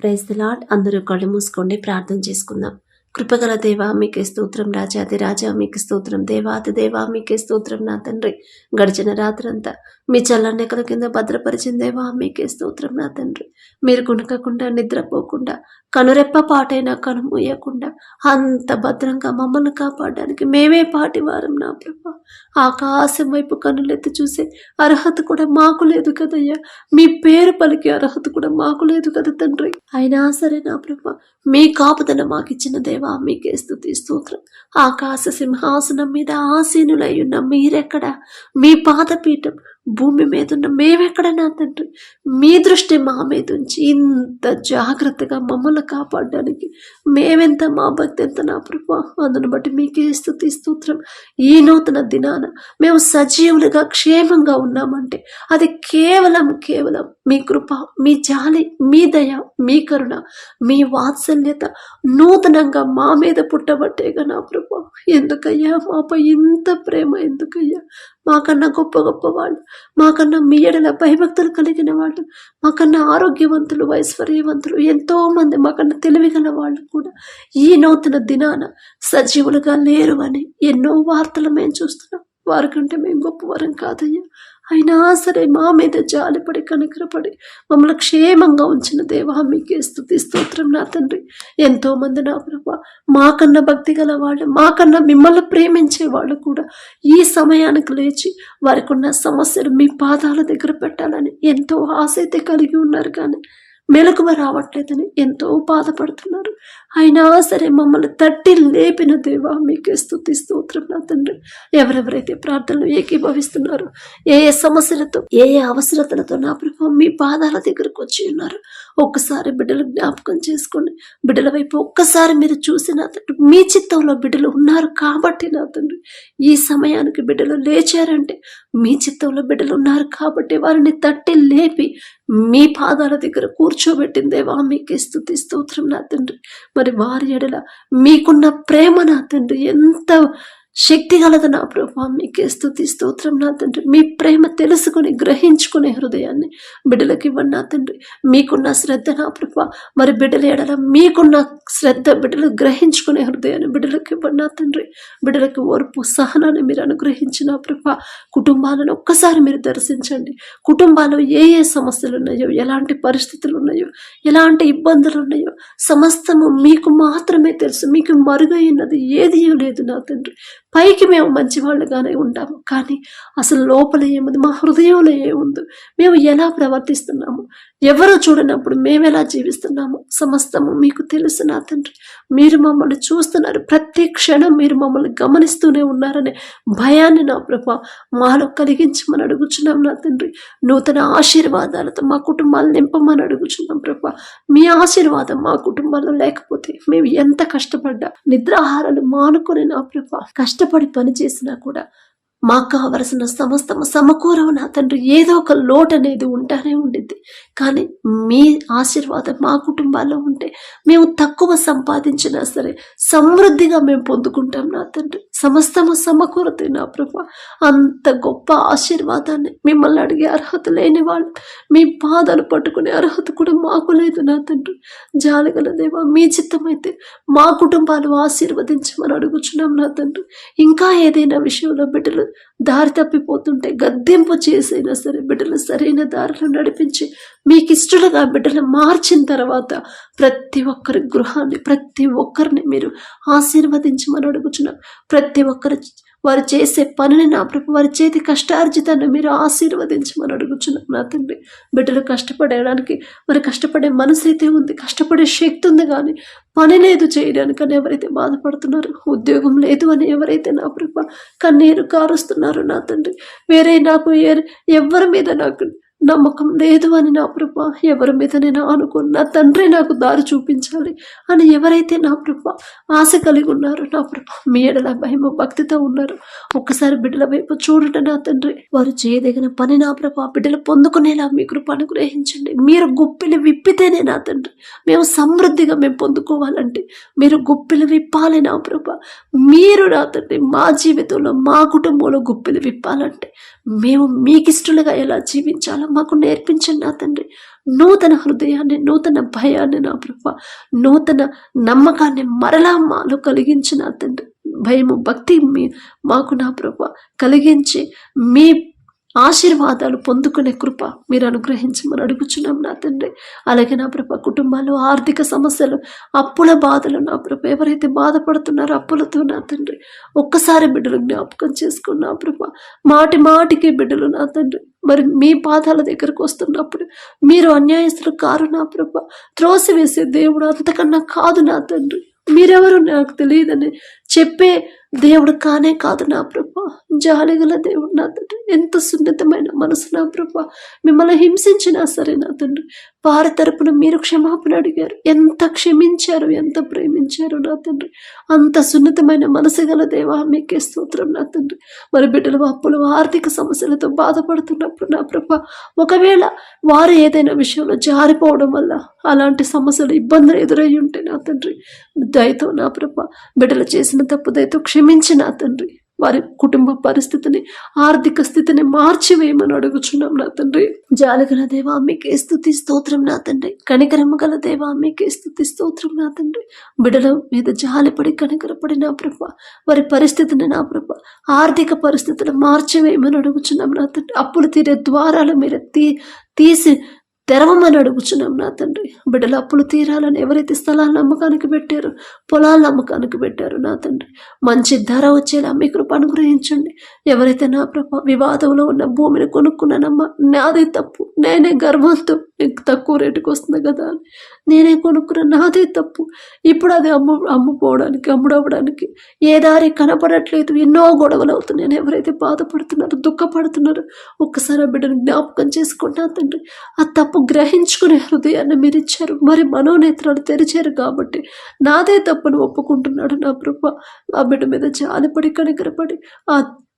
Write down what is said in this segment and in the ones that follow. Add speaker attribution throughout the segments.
Speaker 1: Praise the lord. అందరూ కళ్ళు మూసుకోండి, ప్రార్థన చేసుకుందాం. కృపగల దేవా మీకే స్తోత్రం, రాజాది రాజా మీకు స్తోత్రం, దేవాది దేవా మీకే స్తోత్రం. నా తండ్రి, గడిచిన రాత్రంతా మీ చల్లనెక్కల కింద భద్రపరిచిన దేవా మీకే స్తోత్రం. నా తండ్రి, మీరు కునకకుండా నిద్రపోకుండా కనురెప్ప పాటైనా కనుమూయకుండా అంత భద్రంగా మమ్మల్ని కాపాడడానికి మేమే పాటివారం నా ప్రభా. ఆకాశం వైపు కనులెత్తి చూసే అర్హత కూడా మాకు లేదు కదయ్యా. మీ పేరు పలికే అర్హత కూడా మాకు లేదు కదా తండ్రి. అయినా సరే నా ప్రభా, మీ కాపుదల మాకిచ్చిన దేవా మీకే స్తుతి స్తోత్రం. ఆకాశ సింహాసనం మీద ఆసీనులై ఉన్న మీరెక్కడ, మీ పాదపీఠం భూమి మీద ఉన్న మేమెక్కడ నా తండ్రి. మీ దృష్టి మా మీద ఉంచి ఇంత జాగ్రత్తగా మమ్మల్ని కాపాడడానికి మేమెంత, మా భక్తి ఎంత నా ప్రభా. అందును బట్టి మీకే స్తుతి స్తోత్రం. ఈ నూతన దినాన మేము సజీవులుగా క్షేమంగా ఉన్నామంటే అది కేవలం మీ కృప, మీ జాలి, మీ దయ, మీ కరుణ, మీ వాత్సల్యత నూతనంగా మా మీద పుట్టబట్టేగా నా ప్రభా. ఎందుకయ్యా మాపై ఇంత ప్రేమ? ఎందుకయ్యా మాకన్నా గొప్ప గొప్ప వాళ్ళు, మాకన్నా మీ ఎడల భయభక్తులు కలిగిన వాళ్ళు, మాకన్నా ఆరోగ్యవంతులు, ఐశ్వర్యవంతులు ఎంతో మంది, మాకన్నా తెలివిగల వాళ్ళు కూడా ఈ నూతన దినాన సజీవులుగా లేరు అని ఎన్నో వార్తలు మేము చూస్తున్నాం. వారికంటే మేము గొప్పవారం కాదయ్యా. అయినా సరే మా మీద జాలిపడి కనికరపడి మమ్మల్ని క్షేమంగా ఉంచిన దేవా మీకే స్తుతి స్తోత్రం. నా తండ్రి, ఎంతో మంది నా ప్రభా మాకన్నా భక్తి గల వాళ్ళు, మాకన్నా మిమ్మల్ని ప్రేమించే వాళ్ళు కూడా ఈ సమయానికి లేచి వారికి ఉన్న సమస్యలు మీ పాదాల దగ్గర పెట్టాలని ఎంతో ఆసక్తి కలిగి ఉన్నారు, కానీ మెలకువ రావట్లేదని ఎంతో బాధపడుతున్నారు. అయినా సరే మమ్మల్ని తట్టి లేపిన దేవా మీకే స్తుతి స్తోత్రం. నా తండ్రి, ఎవరెవరైతే ప్రార్థనలు ఏకీభవిస్తున్నారు, ఏ ఏ సమస్యలతో, ఏ ఏ అవసరతలతో నా ప్రభావ మీ పాదాల దగ్గరకు వచ్చి ఉన్నారు, ఒక్కసారి బిడ్డలు జ్ఞాపకం చేసుకోండి. బిడ్డల వైపు ఒక్కసారి మీరు చూసి నా తండ్రి, మీ చిత్తంలో బిడ్డలు ఉన్నారు కాబట్టి నా తండ్రి, ఈ సమయానికి బిడ్డలు లేచారంటే మీ చిత్తంలో బిడ్డలు ఉన్నారు కాబట్టి వారిని తట్టి లేపి మీ పాదాల దగ్గర కూర్చోబెట్టిందేవా మీకే స్తుతి స్తోత్రం. నా తండ్రి, మరి వారి ఎడల మీకున్న ప్రేమ నా తండ్రి ఎంత శక్తి గలదు నా ప్రభా. మీకే స్తుతి స్తోత్రం. నా తండ్రి, మీ ప్రేమ తెలుసుకుని గ్రహించుకునే హృదయాన్ని బిడ్డలకి ఇవ్వండి నా తండ్రి. మీకున్న శ్రద్ధ నా ప్రభా, మరి బిడ్డల ఎడల మీకున్న శ్రద్ధ బిడ్డలు గ్రహించుకునే హృదయాన్ని బిడ్డలకి ఇవ్వండి నా తండ్రి. బిడ్డలకి ఓర్పు, సహనాన్ని మీరు అనుగ్రహించిన ప్రభా. కుటుంబాలను ఒక్కసారి మీరు దర్శించండి. కుటుంబాల్లో ఏ ఏ సమస్యలు ఉన్నాయో, ఎలాంటి పరిస్థితులు ఉన్నాయో, ఎలాంటి ఇబ్బందులు ఉన్నాయో సమస్తము మీకు మాత్రమే తెలుసు. మీకు మరుగైనది ఏది లేదు నా తండ్రి. పైకి మేము మంచివాళ్ళుగానే ఉంటాము, కానీ అసలు లోపల ఏముంది, మా హృదయంలో ఏముందో, మేము ఎలా ప్రవర్తిస్తున్నాము, ఎవరు చూడనప్పుడు మేము ఎలా జీవిస్తున్నాము సమస్తము మీకు తెలుసు నా తండ్రి. మీరు మమ్మల్ని చూస్తున్నారు, ప్రతి క్షణం మీరు మమ్మల్ని గమనిస్తూనే ఉన్నారనే భయాన్ని నా ప్రభా మాలో కలిగించమని అడుగుచున్నాం నా తండ్రి. నూతన ఆశీర్వాదాలతో మా కుటుంబాలు నింపమని అడుగుచున్నాం ప్రభా. మీ ఆశీర్వాదం మా కుటుంబాల్లో లేకపోతే మేము ఎంత కష్టపడ్డా, నిద్రాహారాలు మానుకొని నా ప్రభా కష్టపడి పని చేసినా కూడా మాకు కావలసిన సమస్తము సమకూరవు నా తండ్రి. ఏదో ఒక లోటు అనేది ఉంటానే ఉండిద్ది, కానీ మీ ఆశీర్వాదం మా కుటుంబాల్లో ఉంటే మేము తక్కువ సంపాదించినా సరే సమృద్ధిగా మేము పొందుకుంటాం నా తండ్రి. సమస్తము సమకూరతాయి నా ప్రభా. అంత గొప్ప ఆశీర్వాదాన్ని మిమ్మల్ని అడిగే అర్హత లేని వాళ్ళు, మీ పాదాలు పట్టుకునే అర్హత కూడా మాకు లేదు నా తండ్రి. జాలిగల దేవా, మీ చిత్తమైతే మా కుటుంబాలు ఆశీర్వదించమని అడుగుచున్నాం నా తండ్రి. ఇంకా ఏదైనా విషయంలో బిడ్డలు దారి తప్పిపోతుంటే గద్దెంపు చేసైనా సరే బిడ్డలు సరైన దారిలో నడిపించి మీకు ఇష్టలుగా బిడ్డలు మార్చిన తర్వాత ప్రతి ఒక్కరి గృహాన్ని, ప్రతి ఒక్కరిని మీరు ఆశీర్వదించమని అడుగుచున్నాం. ప్రతి ఒక్కరు వారు చేసే పనిని నా ప్రభు, వారి చేతి కష్టార్జితాన్ని మీరు ఆశీర్వదించమని అడుగుచున్నాం నా తండ్రి. బిడ్డలు కష్టపడడానికి మరి కష్టపడే మనసు అయితే ఉంది, కష్టపడే శక్తి ఉంది, కానీ పని లేదు చేయడానికి అని ఎవరైతే బాధపడుతున్నారు, ఉద్యోగం లేదు అని ఎవరైతే నా ప్రభు కన్నీరు కారుస్తున్నారు నా తండ్రి, వేరే నాకు ఎవరి మీద నాకు నమ్మకం లేదు అని నా ప్రభా, ఎవరి మీద నేను అనుకున్న తండ్రి నాకు దారి చూపించాలి అని ఎవరైతే నా ప్రభా ఆశ కలిగి ఉన్నారు నా ప్రభా, మీ ఎడల భయము భక్తితో ఉన్నారు, ఒక్కసారి బిడ్డల వైపు చూడట నా తండ్రి. వారు చేయదగిన పని నా ప్రభా బిడ్డలు పొందుకునేలా మీ కృప అనుగ్రహించండి. మీరు గుప్పిలు విప్పితేనే నా తండ్రి మేము సమృద్ధిగా మేము పొందుకోవాలంటే మీరు గుప్పిలు విప్పాలి నా ప్రభా. మీరు నా తండ్రి మా జీవితంలో, మా కుటుంబంలో గుప్పిలు విప్పాలంటే మేము మీకు ఇష్టలుగా ఎలా జీవించాలో మాకు నేర్పించండి నా తండ్రి. నూతన హృదయాన్ని, నూతన భయాన్ని నా ప్రభా, నూతన నమ్మకాన్ని మరలా మాలో కలిగించి నా తండ్రి, భయము భక్తి మాకు నా ప్రభా కలిగించి మీ ఆశీర్వాదాలు పొందుకునే కృప మీరు అనుగ్రహించమని అడుగుచున్నాం నా తండ్రి. అలాగే నా ప్రభ కుటుంబాల్లో ఆర్థిక సమస్యలు, అప్పుల బాధలు నా ప్రభ, ఎవరైతే బాధపడుతున్నారో అప్పులతో నా తండ్రి, ఒక్కసారి బిడ్డలు జ్ఞాపకం చేసుకుని నా ప్రభ, మాటి మాటికి బిడ్డలు నా తండ్రి మరి మీ పాదాల దగ్గరకు వస్తున్నప్పుడు మీరు అన్యాయస్తులు కారు నా ప్రభ, త్రోసివేసే దేవుడు అంతకన్నా కాదు నా తండ్రి. మీరెవరు నాకు తెలియదని చెప్పే దేవుడు కానే కాదు నా ప్రభా. జాలిగల దేవుడు నా తండ్రి, ఎంత సున్నితమైన మనసు నా ప్రభా. మిమ్మల్ని హింసించినా సరే నా తండ్రి, వారి తరపున మీరు క్షమాపణ అడిగారు. ఎంత క్షమించారు, ఎంత ప్రేమించారు నా తండ్రి. అంత సున్నితమైన మనసు గల దేవా మీకే స్తోత్రం నా తండ్రి. మరి బిడ్డలు అప్పులు ఆర్థిక సమస్యలతో బాధపడుతున్నప్పుడు నా ప్రభా, ఒకవేళ వారు ఏదైనా విషయంలో జారిపోవడం వల్ల అలాంటి సమస్యలు, ఇబ్బందులు ఎదురై ఉంటే నా తండ్రి, దయతో నా ప్రభా బిడ్డలు చేసిన తప్పు దయతో క్షమించి నా తండ్రి, వారి కుటుంబ పరిస్థితిని, ఆర్థిక స్థితిని మార్చివేయమని అడుగుచున్నాం నా తండ్రి. జాలిగల దేవా మీకే స్తుతి స్తోత్రం నా తండ్రి. కనికరము గల దేవా మీకే స్తుతి స్తోత్రం నా తండ్రి. బిడ్డల మీద జాలిపడి కనికరపడి నా ప్రభ, వారి పరిస్థితిని నా ప్రభ, ఆర్థిక పరిస్థితిని మార్చివేయమని అడుగుచున్నాం నా తండ్రి. అప్పులు తీరే ద్వారాలు మీరు తీసి తెరవమని అడుగుచున్నాం నా తండ్రి. బిడ్డల అప్పులు తీరాలని ఎవరైతే స్థలాలను అమ్మకానికి పెట్టారో, పొలాలను అమ్మకానికి పెట్టారో నా తండ్రి, మంచి ధర వచ్చేలా మీ కృప అనుగ్రహించండి. ఎవరైతే నా ప్రభ వివాదంలో ఉన్న భూమిని కొనుక్కున్నానమ్మా, నాదే తప్పు, నేనే గర్వంతో నీకు తక్కువ రేటుకి వస్తుంది కదా అని నేనే కొనుక్కున్నా, నాదే తప్పు. ఇప్పుడు అది అమ్ముడవడానికి ఏ దారి కనపడట్లేదు, ఎన్నో గొడవలు అవుతున్నాయి. ఎవరైతే బాధపడుతున్నారో, దుఃఖపడుతున్నారో ఒక్కసారి ఆ బిడ్డను జ్ఞాపకం చేసుకున్నా తండ్రి. ఆ తప్పు గ్రహించుకునే హృదయాన్ని మీరు ఇచ్చారు, మరి మనోనేత్రాలు తెరిచారు కాబట్టి నాదే తప్పును ఒప్పుకుంటున్నాడు నా ప్రభ. ఆ బిడ్డ మీద జాలిపడి కనికరపడి ఆ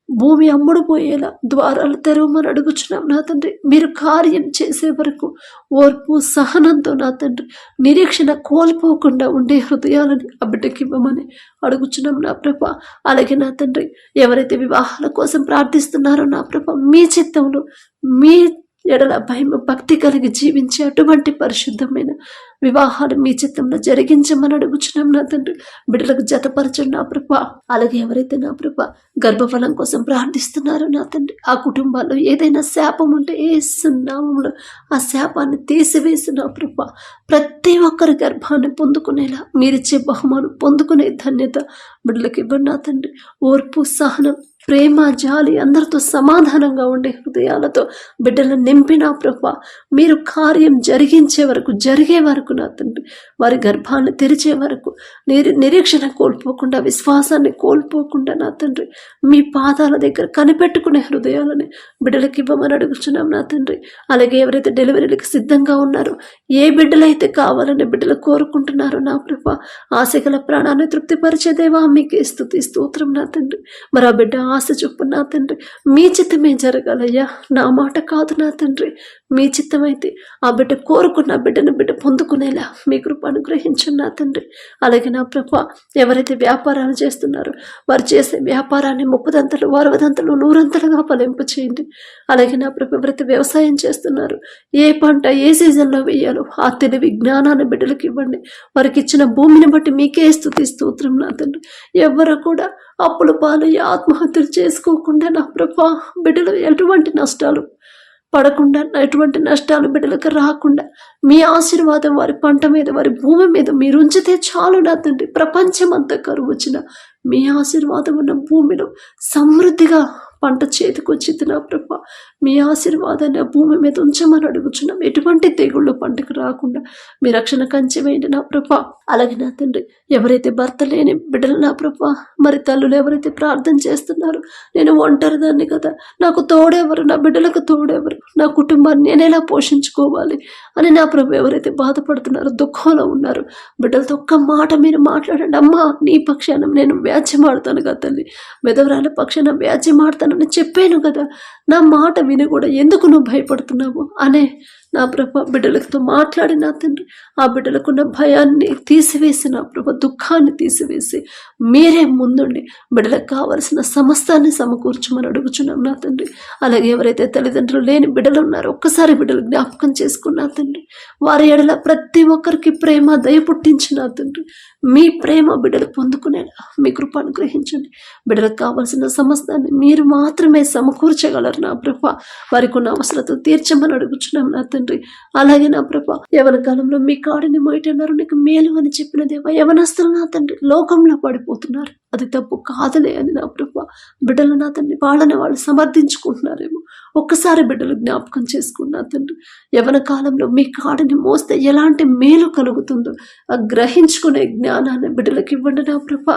Speaker 1: భూమి అమ్ముడుపోయేలా ద్వారాలు తెరవమని అడుగుచున్నాం నా తండ్రి. మీరు కార్యం చేసే వరకు ఓర్పు సహనంతో నా తండ్రి, నిరీక్షణ కోల్పోకుండా ఉండే హృదయాలని ఆ బిడ్డకి ఇవ్వమని అడుగుచున్నాం నా ప్రభ. అలాగే నా తండ్రి, ఎవరైతే వివాహాల కోసం ప్రార్థిస్తున్నారో నా ప్రభ, మీ చిత్తంలో మీ ఎడల భయం భక్తి కలిగి జీవించే అటువంటి పరిశుద్ధమైన వివాహాలు మీ చిత్తంలో జరిగించమని అడుగుచున్నాం నా తండ్రి. బిడ్డలకు జతపరచండి నా ప్రభ. అలాగే ఎవరైతే నా ప్రభ గర్భఫలం కోసం ప్రార్థిస్తున్నారో నా తండ్రి, ఆ కుటుంబాల్లో ఏదైనా శాపం ఉంటే యేసు నామములో ఆ శాపాన్ని తీసివేసి నా ప్రభ, ప్రతి ఒక్కరి గర్భాన్ని పొందుకునేలా మీరిచ్చే బహుమానం పొందుకునే ధన్యత బిడ్డలకు ఇవ్వండి నా తండ్రి. ఓర్పు సహనం ప్రేమ జాలి అందరితో సమాధానంగా ఉండే హృదయాలతో బిడ్డలను నింపినా ప్రభా, మీరు కార్యం జరిగే వరకు నా తండ్రి, వారి గర్భాన్ని తెరిచే వరకు నిరీక్షణ కోల్పోకుండా, విశ్వాసాన్ని కోల్పోకుండా నా తండ్రి, మీ పాదాల దగ్గర కనిపెట్టుకునే హృదయాలని బిడ్డలకి ఇవ్వమని అడుగుచున్నాం నా తండ్రి. అలాగే ఎవరైతే డెలివరీలకు సిద్ధంగా ఉన్నారో, ఏ బిడ్డలైతే కావాలని బిడ్డలు కోరుకుంటున్నారో నా ప్రభా, ఆశగల ప్రాణాన్ని తృప్తిపరిచే దేవా మీకే స్తుతి స్తోత్రం నా తండ్రి. మరి ఆ బిడ్డ ఆశ చొప్పున నా తండ్రి మీ చిత్తమే జరగాలయ్యా, నా మాట కాదు నా తండ్రి. మీ చిత్తమైతే ఆ బిడ్డ కోరుకున్న బిడ్డ పొందుకునేలా మీ కృప అనుగ్రహించండి నా తండ్రి. అలాగే నా ప్రభ, ఎవరైతే వ్యాపారాలు చేస్తున్నారో వారు చేసే వ్యాపారాన్ని 30 60 100 ఫలింపు చేయండి. అలాగే నా ప్రభ, ఎవరైతే వ్యవసాయం చేస్తున్నారు, ఏ పంట ఏ సీజన్లో వేయాలో ఆ తెలివి జ్ఞానాన్ని బిడ్డలకు ఇవ్వండి. వారికి ఇచ్చిన భూమిని బట్టి మీకే స్తుతి స్తోత్రం నా తండ్రి. ఎవరు కూడా అప్పుల పాలయ్యి ఆత్మహత్యలు చేసుకోకుండా నా ప్రభా, బిడ్డలు ఎటువంటి నష్టాలు పడకుండా, ఎటువంటి నష్టాలు బిడ్డలకు రాకుండా మీ ఆశీర్వాదం వారి పంట మీద, వారి భూమి మీద మీరు ఉంచితే చాలు నా తండ్రి. ప్రపంచం అంతా కరువు వచ్చిన మీ ఆశీర్వాదం ఉన్న భూమిలో సమృద్ధిగా పంట చేతికొచ్చింది నా ప్రభా. మీ ఆశీర్వాదాన్ని ఆ భూమి మీద ఉంచమని అడుగుచున్నాం. ఎటువంటి తెగుళ్ళు పంటకు రాకుండా మీ రక్షణ కంచె వేయండి నా ప్రభా. అలాగే నా తండ్రి, ఎవరైతే భర్త లేని బిడ్డలు నా ప్రభా, మరి తల్లులు ఎవరైతే ప్రార్థన చేస్తున్నారో, నేను ఒంటరిదాన్ని కదా, నాకు తోడెవరు, నా బిడ్డలకు తోడెవరు, నా కుటుంబాన్ని నేను ఎలా పోషించుకోవాలి అని నా ప్రభు ఎవరైతే బాధపడుతున్నారో, దుఃఖంలో ఉన్నారు, బిడ్డలతో ఒక్క మాట మీరు మాట్లాడండి. అమ్మా, నీ పక్షాన నేను వ్యాజ్యమాడతాను కదా తల్లి, విధవరాల పక్షాన వ్యాజ్యమాడతానని చెప్పాను కదా, నా మాట విని కూడా ఎందుకు నువ్వు భయపడుతున్నావు అనే నా ప్రభ బిడ్డలతో మాట్లాడి నా తండ్రి ఆ బిడ్డలకున్న భయాన్ని తీసివేసి నా ప్రభ దుఃఖాన్ని తీసివేసి మీరే ముందుండి బిడ్డలకు కావలసిన సమస్తాన్ని సమకూర్చమని అడుగుచున్నాం నా తండ్రి. అలాగే ఎవరైతే తల్లిదండ్రులు లేని బిడ్డలు ఉన్నారో ఒక్కసారి బిడ్డలు జ్ఞాపకం చేసుకున్నా తండ్రి. వారి ఎడల ప్రతి ఒక్కరికి ప్రేమ దయ పుట్టించిన తండ్రి. మీ ప్రేమ బిడ్డలు పొందుకునేలా మీ కృప అనుగ్రహించండి. బిడ్డలకు కావలసిన సమస్తాన్ని మీరు మాత్రమే సమకూర్చగలరు నా ప్రభ. వారికి ఉన్న అవసరతలు తీర్చమని అడుగుచున్నాం నా తండ్రి. అలాగే నా ప్రభ యవన కాలంలో మీ కాడిని మోయటన్నారు నీకు మేలు అని చెప్పిన దేవా, యవనస్తులు నా తండ్రి లోకంలో పడిపోతున్నారు, అది తప్పు కాదులే అని నా ప్రభ బిడ్డలు నా తండ్రి వాళ్ళని వాళ్ళు సమర్థించుకుంటున్నారేమో. ఒక్కసారి బిడ్డలు జ్ఞాపకం చేసుకున్నా తండ్రి. యవన కాలంలో మీ కాడిని మోస్తే ఎలాంటి మేలు కలుగుతుందో ఆ గ్రహించుకునే జ్ఞానాన్ని బిడ్డలకు ఇవ్వండి నా ప్రభ.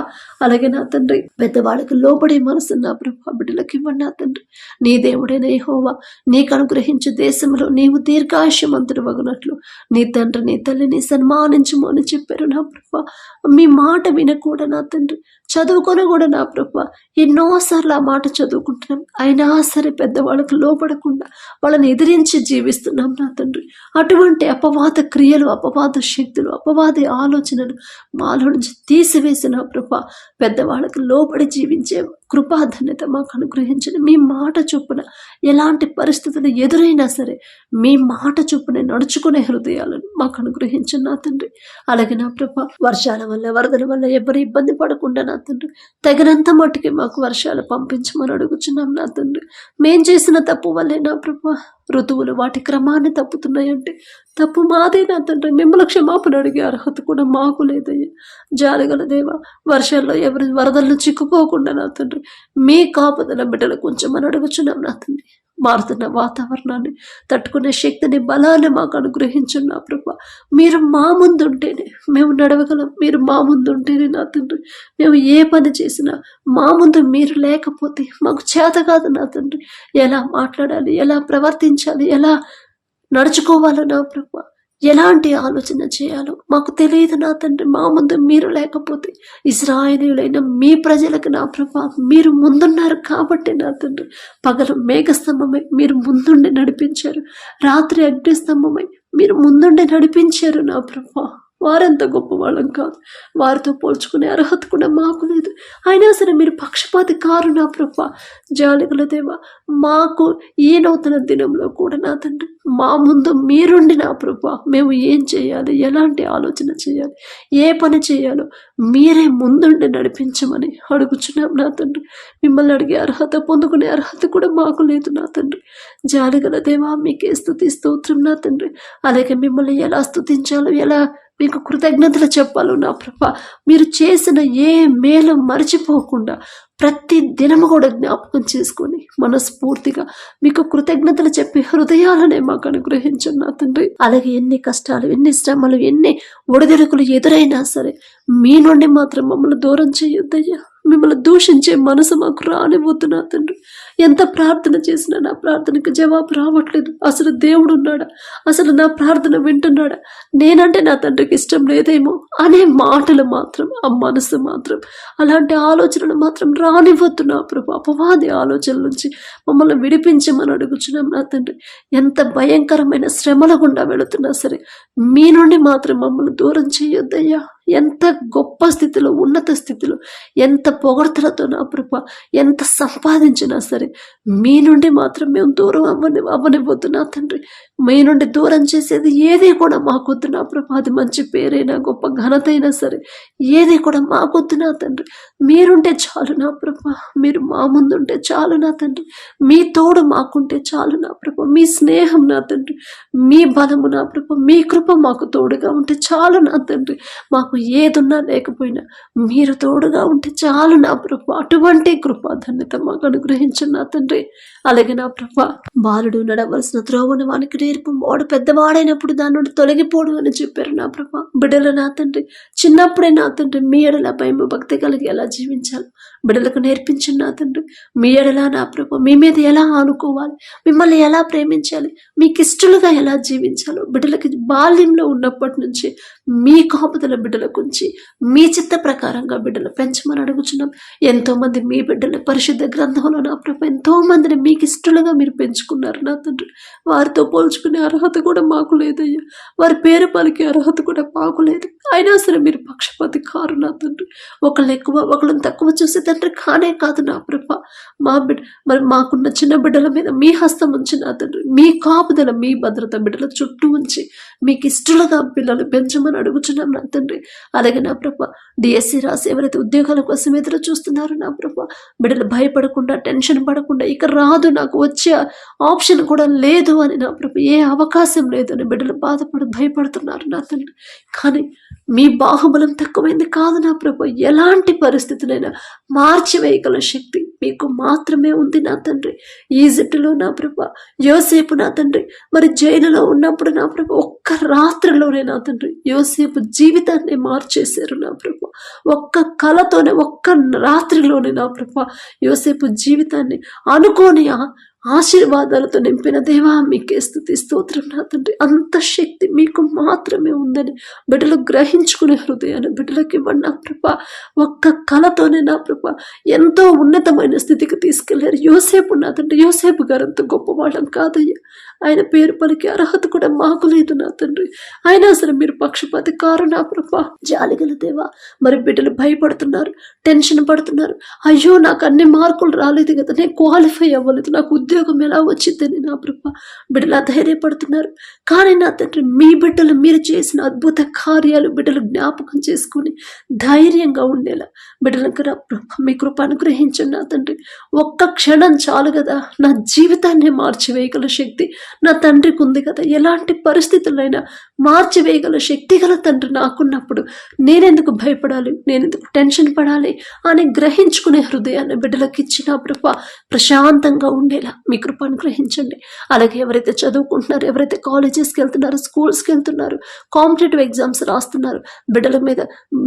Speaker 1: అలాగే నా తండ్రి పెద్దవాళ్ళకి లోబడే మనసు నా ప్రభ బిడ్డలకు ఇవ్వండి నా తండ్రి. నీ దేవుడైన యెహోవా నీకు అనుగ్రహించే దేశంలో నీవు దీర్ఘాయుష్యమంతుడు వగునట్లు నీ తండ్రి నీ తల్లిని సన్మానించుము అని చెప్పారు నా ప్రభ. మీ మాట వినకూడా నా తండ్రి, చదువుకొని కూడా నా ప్రభ ఎన్నోసార్లు ఆ మాట చదువుకుంటున్నాం, అయినా సరే పెద్దవాళ్ళకు లోపడకుండా వాళ్ళని ఎదిరించి జీవిస్తున్నాం నా తండ్రి. అటువంటి అపవాద క్రియలు, అపవాద శక్తులు, అపవాద ఆలోచనలు మాలో నుంచి తీసివేసిన ప్రభ పెద్దవాళ్ళకు లోబడి జీవించే కృపాధన్యత మాకు అనుగ్రహించండి. మీ మాట చొప్పున ఎలాంటి పరిస్థితులు ఎదురైనా సరే మీ మాట చొప్పున నడుచుకునే హృదయాలను మాకు అనుగ్రహించండి నా తండ్రి. అలాగే నా ప్రభ వర్షాల వల్ల వరదల వల్ల ఎవరు ఇబ్బంది పడకుండా నా తండ్రి తగినంత మట్టుకి మాకు వర్షాలు పంపించమని అడుగుచున్నాం నా తండ్రి. మేం చేసిన తప్పు వల్లే నా ప్రభ ఋతువులు వాటి క్రమాన్ని తప్పుతున్నాయంటే తప్పు మాదే నా తండ్రి. మిమ్మల్ని క్షమాపణ అడిగే అర్హత కూడా మాకు లేదయ్యా. జాలిగల దేవ, వర్షాల్లో ఎవరి వరదల్లో చిక్కుకోకుండా నా తండ్రి మీ కాపుదల బిడ్డలు కొంచెం అని అడుగుచున్నాం నా తండ్రి. మారుతున్న వాతావరణాన్ని తట్టుకునే శక్తిని బలాన్ని మాకు అనుగ్రహించండి నా ప్రభ. మీరు మా ముందుంటేనే మేము నడవగలం, మీరు మా ముందుంటేనే నా తండ్రి మేము ఏ పని చేసినా మా ముందు మీరు లేకపోతే మాకు చేత కాదు నా తండ్రి. ఎలా మాట్లాడాలి, ఎలా ప్రవర్తించాలి, ఎలా నడుచుకోవాలో నా ప్రభ ఎలాంటి ఆలోచన చేయాలో మాకు తెలియదు నా తండ్రి. మా ముందు మీరు లేకపోతే ఇశ్రాయేలీయులైన మీ ప్రజలకు నా ప్రభ మీరు ముందున్నారు కాబట్టి నా తండ్రి పగలు మేఘస్తంభమై మీరు ముందుండి నడిపించారు, రాత్రి అగ్నిస్తంభమై మీరు ముందుండి నడిపించారు నా ప్రభ. వారెంత గొప్పవాళ్ళం కాదు, వారితో పోల్చుకునే అర్హత కూడా మాకు లేదు. అయినా సరే మీరు పక్షపాతి కారు నా ప్రభ. జాలిగల దేవ, మాకు ఈ నూతన దినంలో కూడా నా తండ్రి మా ముందు మీరుండి నా ప్రభ మేము ఏం చేయాలి, ఎలాంటి ఆలోచన చేయాలి, ఏ పని చేయాలో మీరే ముందుండి నడిపించమని అడుగుచున్నాం నా తండ్రి. మిమ్మల్ని అడిగే అర్హత, పొందుకునే అర్హత కూడా మాకు లేదు నా తండ్రి. జాలిగల దేవా, మీకే స్తుతి స్తోత్రం నా తండ్రి. అలాగే మిమ్మల్ని ఎలా స్తుతించాలో, ఎలా మీకు కృతజ్ఞతలు చెప్పాలో నా ప్రభ మీరు చేసిన ఏ మేలు మర్చిపోకుండా ప్రతి దినము కూడా జ్ఞాపకం చేసుకొని మనస్ఫూర్తిగా మీకు కృతజ్ఞతలు చెప్పి హృదయాలనే మాకు అనుగ్రహించండి నా తండ్రి. అలాగే ఎన్ని కష్టాలు, ఎన్ని శ్రమలు, ఎన్ని ఒడిదుడుకులు ఎదురైనా సరే మీ నుండి మాత్రం మమ్మల్ని దూరం చేయొద్దయ్యా. మిమ్మల్ని దూషించే మనసు మాకు రానివద్దు నా తండ్రి. ఎంత ప్రార్థన చేసినా నా ప్రార్థనకు జవాబు రావట్లేదు. అసలు దేవుడు ఉన్నాడా, అసలు నా ప్రార్థన వింటున్నాడా, నేనంటే నా తండ్రికి ఇష్టం లేదేమో అనే మాటలు మాత్రం, ఆ మనసు మాత్రం, అలాంటి ఆలోచనలు మాత్రం రానివద్దు నా ప్రభు. అపవాది ఆలోచనల నుంచి మమ్మల్ని విడిపించమని అడుగుచున్నాం నా తండ్రి. ఎంత భయంకరమైన శ్రమల గుండా వెళుతున్నా సరే మీ నుండి మాత్రం మమ్మల్ని దూరం చేయొద్దయ్యా. ఎంత గొప్ప స్థితిలో, ఉన్నత స్థితిలో, ఎంత పొగడ్తలతో నా ప్రభ ఎంత సంపాదించినా సరే మీ నుండి మాత్రం మేము దూరం అవ్వనివ్వద్దు నా తండ్రి. మీ నుండి దూరం చేసేది ఏది కూడా మాకొద్దు నా ప్రభ. అది మంచి పేరైనా, గొప్ప ఘనత అయినా సరే ఏది కూడా మాకొద్దు నా తండ్రి. మీరుంటే చాలు నా ప్రభ. మీరు మా ముందుంటే చాలు నా తండ్రి. మీ తోడు మాకుంటే చాలు నా ప్రభ. మీ స్నేహం నా తండ్రి, మీ బలము నా ప్రభ, మీ కృప మాకు తోడుగా ఉంటే చాలు నా తండ్రి. మాకు ఏదున్నా లేకపోయినా మీరు తోడుగా ఉంటే చాలు నా ప్రభ. అటువంటి కృప ధన్యత మాకు అనుగ్రహించండి నా తండ్రి. అలాగే నా ప్రభ బాలుడు నడవలసిన త్రోవను వానికి నేర్పు, వాడు పెద్దవాడైనప్పుడు దాని నుండి తొలగిపోడు అని చెప్పారు నా ప్రభ. బిడ్డలు నా తండ్రి చిన్నప్పుడే నా తండ్రి మీ ఎడల భయం భక్తి కలిగి ఎలా జీవించాలి బిడ్డలకు నేర్పించండి నా తండ్రి. మీ ఎడల నా ప్రభ మీ మీద ఎలా ఆనుకోవాలి, మిమ్మల్ని ఎలా ప్రేమించాలి, మీకు ఇష్టలుగా ఎలా జీవించాలో బిడ్డలకి బాల్యంలో ఉన్నప్పటి నుంచి మీ కాపుదల బిడ్డలకు ఉంచి మీ చిత్త ప్రకారంగా బిడ్డలు పెంచమని అడుగుచున్నాం. ఎంతో మంది మీ బిడ్డలు పరిశుద్ధ గ్రంథంలో నా ప్రభు ఎంతో మందిని మీకు ఇష్టలుగా మీరు పెంచుకున్నారు నా తండ్రి. వారితో పోల్చుకునే అర్హత కూడా మాకు లేదయ్యా. వారి పేరు పలికే అర్హత కూడా మాకు లేదు. అయినా సరే మీరు పక్షపాతి కారు నా తండ్రి. ఒకళ్ళు ఎక్కువ ఒకళ్ళని తక్కువ చూసే తండ్రి కానే కాదు నా ప్రభ. మా బిడ్డ మరి మాకున్న చిన్న బిడ్డల మీద మీ హస్తం ఉంచి నా తండ్రి, మీ కాపుదల మీ భద్రత బిడ్డల చుట్టూ ఉంచి మీకు ఇష్టలుగా పిల్లలు పెంచమని అడుగుచున్నాం నా తండ్రి. అలాగే నా ప్రభ డిఎస్సి రాసి ఎవరైతే ఉద్యోగాల కోసం ఎదురు చూస్తున్నారో నా ప్రభ, బిడ్డలు భయపడకుండా టెన్షన్ పడకుండా ఇక రాదు నాకు వచ్చే ఆప్షన్ కూడా లేదు అని నా ప్రభ, ఏ అవకాశం లేదు అని బిడ్డలు బాధపడి భయపడుతున్నారు నా తండ్రి. కానీ మీ బాహుబలం తక్కువైంది కాదు నా ప్రభు. ఎలాంటి పరిస్థితులైనా మార్చివేయగల శక్తి మీకు మాత్రమే ఉంది నా తండ్రి. ఈజిప్టులో నా ప్రభు యోసేపు నా తండ్రి మరి జైలులో ఉన్నప్పుడు నా ప్రభు ఒక్క రాత్రిలోనే నా తండ్రి యోసేపు జీవితాన్ని మార్చేశారు నా ప్రభు. ఒక్క కళతోనే ఒక్క రాత్రిలోనే నా ప్రభు యోసేపు జీవితాన్ని అనుకోని ఆశీర్వాదాలతో నింపిన దేవా మీకే స్తుతి స్తోత్రం నా తండ్రి. అంత శక్తి మీకు మాత్రమే ఉందని బిడ్డలు గ్రహించుకునే హృదయాన్ని బిడ్డలకి ఇవ్వండి నా ప్రభ. ఒక్క కళతోనే నా ప్రభ ఎంతో ఉన్నతమైన స్థితికి తీసుకెళ్లారు యోసేపు నా తండ్రి. యోసేపు గారు అంత గొప్పవాళ్ళం కాదయ్యా. ఆయన పేరు పలికే అర్హత కూడా మాకు లేదు నా తండ్రి. అయినా సరే మీరు పక్షపాతి కారు నా ప్రభ. జాలిగల దేవా, మరి బిడ్డలు భయపడుతున్నారు, టెన్షన్ పడుతున్నారు. అయ్యో నాకు అన్ని మార్కులు రాలేదు కదా, నేను క్వాలిఫై అవ్వలేదు, నాకు ఉద్యోగం ఎలా వచ్చిందని నా ప్రభ బిడ్డలు ధైర్యపడుతున్నారు. కానీ నా తండ్రి మీ బిడ్డలు మీరు చేసిన అద్భుత కార్యాలు బిడ్డలు జ్ఞాపకం చేసుకుని ధైర్యంగా ఉండేలా బిడ్డలకు నా ప్రభ మీ కృప అనుగ్రహించండి నా తండ్రి. ఒక్క క్షణం చాలు కదా నా జీవితాన్ని మార్చివేయగల శక్తి నా తండ్రికి ఉంది కదా. ఎలాంటి పరిస్థితులైనా మార్చివేయగల శక్తి గల తండ్రి నాకున్నప్పుడు నేనెందుకు భయపడాలి, నేనెందుకు టెన్షన్ పడాలి అని గ్రహించుకునే హృదయాన్ని బిడ్డలకు ఇచ్చిన ప్రభ ప్రశాంతంగా ఉండేలా మీ కృప అనుగ్రహించండి. అలాగే ఎవరైతే చదువుకుంటున్నారో, ఎవరైతే కాలేజెస్కి వెళ్తున్నారో, స్కూల్స్కి వెళ్తున్నారు, కాంపిటేటివ్ ఎగ్జామ్స్ రాస్తున్నారు, బిడ్డల మీద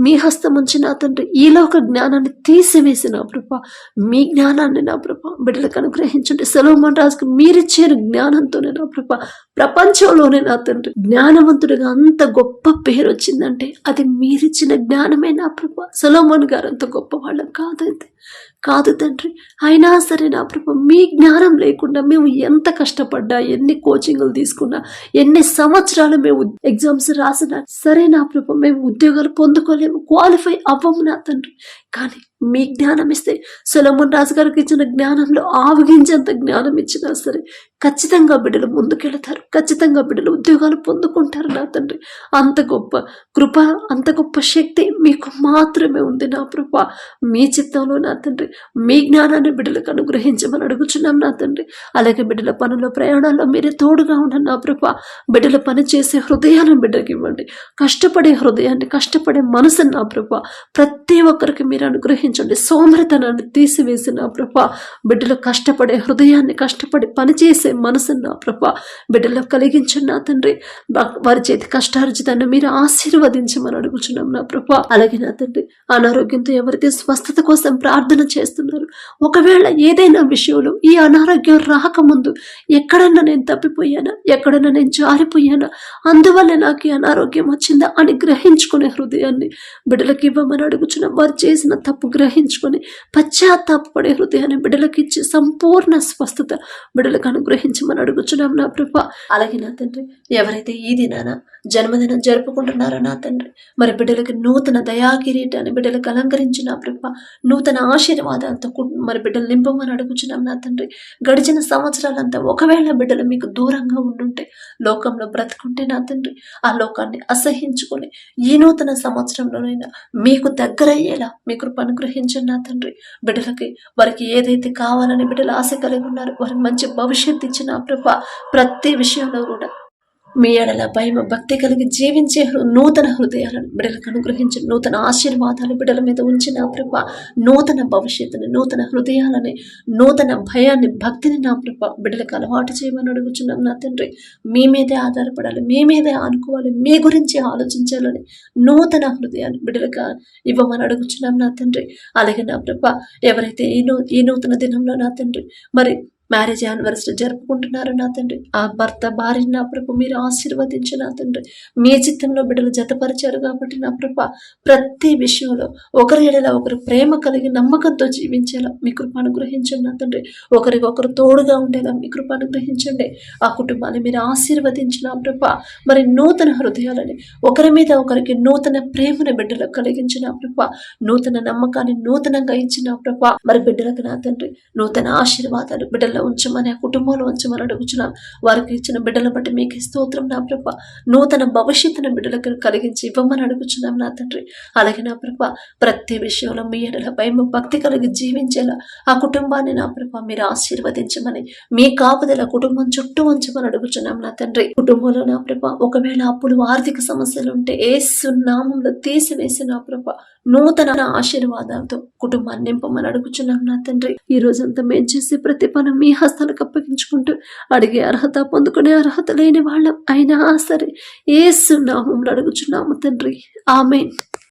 Speaker 1: మీ హస్తం ఉంచి నా తండ్రి ఈలోక జ్ఞానాన్ని తీసివేసి నా ప్రభ మీ జ్ఞానాన్ని నా ప్రభ బిడ్డలకు అనుగ్రహించండి. సొలొమోను రాజుకు మీరిచ్చిన జ్ఞానంతోనే నా ప్రభ ప్రపంచంలోనే నా తండ్రి జ్ఞానవంతుడిగా అంత గొప్ప పేరు వచ్చిందంటే అది మీరిచ్చిన జ్ఞానమే నా ప్రభ. సొలొమోను గారు అంత గొప్ప వాళ్ళం కాదు తండ్రి. అయినా సరే నా ప్రభ మీ జ్ఞానం లేకుండా మేము ఎంత కష్టపడ్డా, ఎన్ని కోచింగ్లు తీసుకున్నా, ఎన్ని సంవత్సరాలు మేము ఎగ్జామ్స్ రాసినా సరే నా ప్రభ మేము ఉద్యోగాలు పొందుకోలేము, క్వాలిఫై అవ్వము నా తండ్రి. కానీ మీ జ్ఞానం ఇస్తే సొలొమోను రాజు గారికి ఇచ్చిన జ్ఞానంలో ఆవగించేంత జ్ఞానం ఇచ్చినా సరే ఖచ్చితంగా బిడ్డలు ముందుకెళ్తారు, ఖచ్చితంగా బిడ్డలు ఉద్యోగాలు పొందుకుంటారు నా తండ్రి. అంత గొప్ప కృప, అంత గొప్ప శక్తి మీకు మాత్రమే ఉంది నా ప్రభ. మీ చిత్తంలో నా తండ్రి మీ జ్ఞానాన్ని బిడ్డలకు అనుగ్రహించమని అడుగుచున్నాం నా తండ్రి. అలాగే బిడ్డల పనుల ప్రయాణాల్లో మీరే తోడుగా ఉండండి నా ప్రభ. బిడ్డల పని చేసే హృదయాలను బిడ్డకి ఇవ్వండి, కష్టపడే హృదయాన్ని, కష్టపడే మనసుని నా ప్రభ ప్రతి ఒక్కరికి మీరు అనుగ్రహించండి. సోమరితనాన్ని తీసివేసి నా ప్రభ బిడ్డలు కష్టపడే హృదయాన్ని, కష్టపడి పనిచేసే మనసుని నా ప్రభ బిడ్డలో కలిగించండి నా తండ్రి. వారి చేతి కష్టార్జితాన్ని మీరు ఆశీర్వదించమని అడుగుచున్నాం నా ప్రభ. అలాగే నా తండ్రి అనారోగ్యంతో ఎవరైతే స్వస్థత కోసం ప్రార్థన చేస్తున్నారు, ఒకవేళ ఏదైనా విషయంలో ఈ అనారోగ్యం రాకముందు ఎక్కడన్నా నేను తప్పిపోయానా, ఎక్కడన్నా నేను జారిపోయానా, అందువల్ల నాకు ఈ అనారోగ్యం వచ్చిందా అని గ్రహించుకునే హృదయాన్ని బిడ్డలకి ఇవ్వమని అడుగుచున్నాం. వారు చేసిన తప్పు గ్రహించుకొని పశ్చాత్తాపడే హృదయాన్ని బిడ్డలకి ఇచ్చి సంపూర్ణ స్వస్థత బిడ్డలకు అనుగ్రహించమని అడుగుచున్నాం నా ప్రభ. అలాగే నా తండ్రి ఎవరైతే ఈ దినాన జన్మదినం జరుపుకుంటున్నారో నా తండ్రి, మరి బిడ్డలకి నూతన దయా కిరీటాన్ని బిడ్డలకు అలంకరించి నా ప్రభ నూతన ఆశీర్వాదాలతో మరి బిడ్డలు నింపమని అడుగుచున్నాం నా తండ్రి. గడిచిన సంవత్సరాలంతా ఒకవేళ బిడ్డలు మీకు దూరంగా ఉండుంటే, లోకంలో బ్రతుకుంటే నా తండ్రి ఆ లోకాన్ని అసహించుకొని ఈ నూతన సంవత్సరంలోనైనా మీకు దగ్గరయ్యేలా మీ కృప అనుగ్రహించండి నా తండ్రి. బిడ్డలకి వారికి ఏదైతే కావాలని బిడ్డలు ఆశ కలిగి ఉన్నారు, వారికి మంచి భవిష్యత్తు ఇచ్చిన ప్రభ ప్రతి విషయంలో కూడా మీ ఎడల భయం భక్తి కలిగి జీవించే నూతన హృదయాలను బిడ్డలకు అనుగ్రహించి నూతన ఆశీర్వాదాలు బిడ్డల మీద ఉంచిన ప్రభ, నూతన భవిష్యత్తుని, నూతన హృదయాలని, నూతన భయాన్ని, భక్తిని నా ప్రభ బిడ్డలకు అలవాటు చేయమని అడుగుచున్నాం నా తండ్రి. మీ మీదే ఆధారపడాలి, మీ మీదే ఆనుకోవాలి, మీ గురించి ఆలోచించాలని నూతన హృదయాన్ని బిడ్డలకు ఇవ్వమని అడుగుచున్నాం నా తండ్రి. అలాగే నా ప్రభ ఎవరైతే ఈ నూతన దినంలో నా తండ్రి మరి మ్యారేజ్ యానివర్సరీ జరుపుకుంటున్నారు నా తండ్రి. ఆ భర్త భార్యని నా ప్రభు మీరు ఆశీర్వదించి నా తండ్రి, మీ చిత్తంలో బిడ్డలు జతపరిచారు కాబట్టి నా ప్రభ ప్రతి విషయంలో ఒకరి ఎడల ఒకరు ప్రేమ కలిగి నమ్మకంతో జీవించేలా మీ కృప అనుగ్రహించండి నా తండ్రి. ఒకరికొకరు తోడుగా ఉండేలా మీ కృప అనుగ్రహించండి. ఆ కుటుంబాన్ని మీరు ఆశీర్వదించిన ప్రభ మరి నూతన హృదయాలని, ఒకరి మీద ఒకరికి నూతన ప్రేమను బిడ్డలకు కలిగించిన ప్రభ, నూతన నమ్మకాన్ని నూతనంగా ఇచ్చిన ప్రభ, మరి బిడ్డలకు నా తండ్రి నూతన ఆశీర్వాదాలు బిడ్డల్లో ఉంచమని, ఆ కుటుంబంలో ఉంచమని అడుగుచున్నాం. వారికి ఇచ్చిన బిడ్డల బట్టి మీకు స్తోత్రం నా ప్రభ. నూతన భవిష్యత్తును బిడ్డలకు కలిగించి ఇవ్వమని అడుగుచున్నాం నా తండ్రి. అలాగే నా ప్రభ ప్రతి విషయంలో మీ ఎడల భయం భక్తి కలిగి జీవించేలా ఆ కుటుంబాన్ని నా ప్రభ మీరు ఆశీర్వదించమని, మీ కాపుదల కుటుంబం చుట్టూ ఉంచమని అడుగుచున్నాం నా తండ్రి. కుటుంబంలో నా ప్రభ ఒకవేళ అప్పులు ఆర్థిక సమస్యలు ఉంటే యేసు నామములో తీసివేసి నా ప్రభ నూతన ఆశీర్వాదాలతో కుటుంబాన్ని నింపమని అడుగుచున్నాం నా తండ్రి. ఈ రోజంతా మేము చేసే ప్రతి పని మీ హస్తాలకు అప్పగించుకుంటూ అడిగే అర్హత పొందుకునే అర్హత లేని వాళ్ళం అయినా సరే యేసు నామములో అడుగుచున్నాము తండ్రి. ఆమేన్.